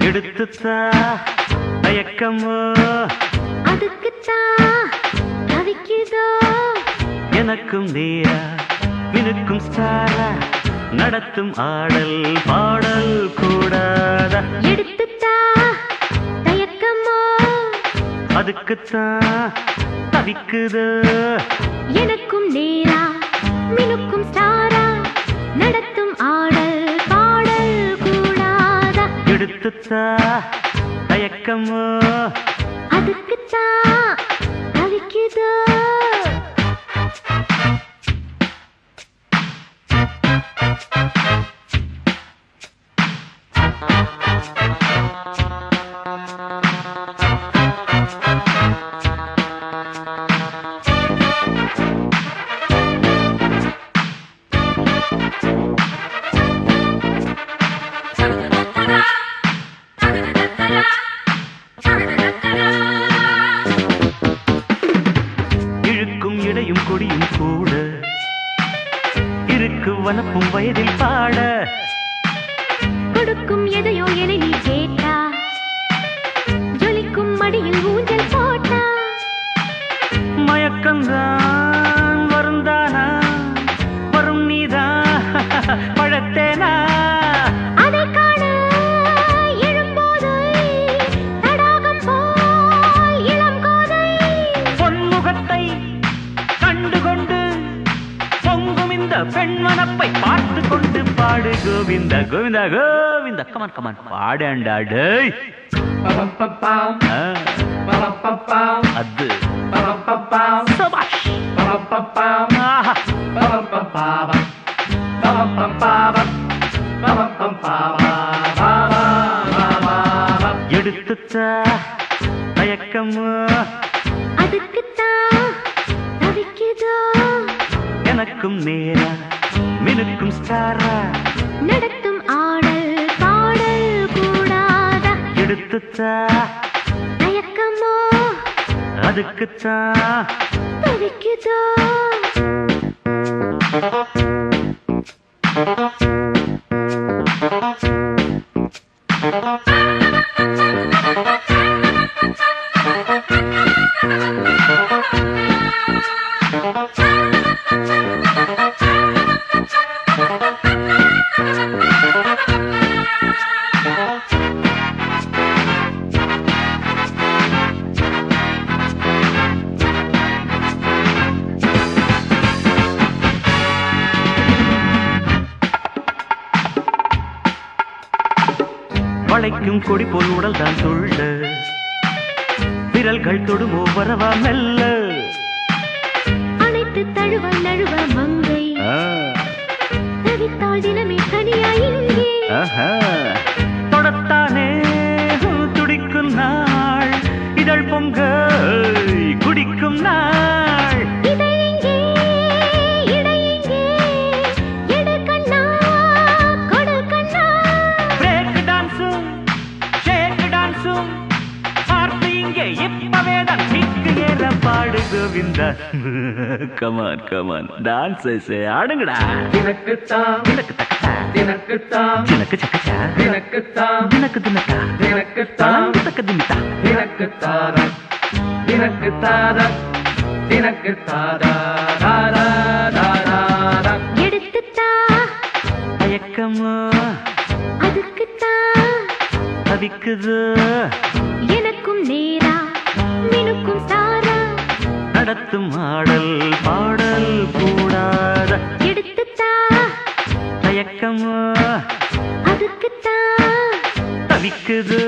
எடுத்துத்தா தயக்கமோ அதுக்குத்தான் தவிக்குதோ எனக்கும் நீயா மினுக்கும் ஸ்டாரா நடத்தும் ஆடல் பாடல் கூடாதா எடுத்துத்தா தயக்கமோ அதுக்குத்தான் தவிக்குதோ எனக்கும் நேரா மினுக்கும் ஸ்டாரா நடத்தும் ஆடல் பாடல் கூடாதா எடுத்துத்தா தயக்கமோ அதுக்குத்தான் தவிக்குதோ இழுக்கும் இடையும் கொடியும் கூட இருக்கு வனப்பும் வயதில் பாட கொடுக்கும் எதையோ என நீ கேட்டா ஜொலிக்கும் மடியில் ஊஞ்சல் போட்டா மயக்கம்தான் வருந்தானா வரும் நீதான் பழத்தேனா அதை காண எழும்போது தடாகம் போல் இளம் கோதை பொன்முகத்தை கண்டுகொண்டு பொங்கும் இந்த பெண்மனப்பை பார்த்து கொண்டு பாடு கோவிந்தா கோவிந்தா கோவிந்தா கமான் கமான் பாடேண்டா டேய் அது சபாஷ் ஆஹா. எடுத்துத்தா தயக்கமோ அதுக்குத்தான் தவிக்குதோ எனக்கும் நேரா மினுக்கும் ஸ்டாரா நடத்தும் ஆடல் பாடல் கூடாதா எடுத்துத்தா தயக்கமோ அதுக்குத்தான் தவிக்குதோ வளைக்கும் கொடி போல் உடல் தான் துள்ள விரல்கள் தொடுமோ வரவா மெல்ல அனைத்து தழுவ நழுவ மங்கை தவித்தாள் தினமே கனியா இங்கே ஆஹா. தொடத்தானே துடிக்கும் நாள் இதழ் பொங்க குடிக்கும் நாள் இதை எங்கே இடை எங்கே எடு கண்ணா கொடு கண்ணா பிரேக் டான்ஸும் ஷேக் டான்ஸும் பார்த்து இங்கே இப்பவே தான் கிக்கு ஏற பாடு கோவிந்தா கமான் கமான் டான்ஸ் ஆடுங்கடா தினக்குத்தான் தினக்கு தக்கா தினக்குத்தான் தினக்கு சக்கச்சா தினக்குத்தான் தினக்கு தினக்கா தினக்குத்தான் தக்க திமித்தா தினக்குத்தாத தினக்குத்தாத தினக்குத்தாத தாரா தாரா எடுத்துத்தா தயக்கமோ அதுக்குத்தான் தவிக்குது எனக்கும் நேரா மினுக்கும் சாரா நடத்தும் ஆடல் பாடல் கூடாத எடுத்துத்தா தயக்கமோ அதுக்குத்தான் தவிக்குது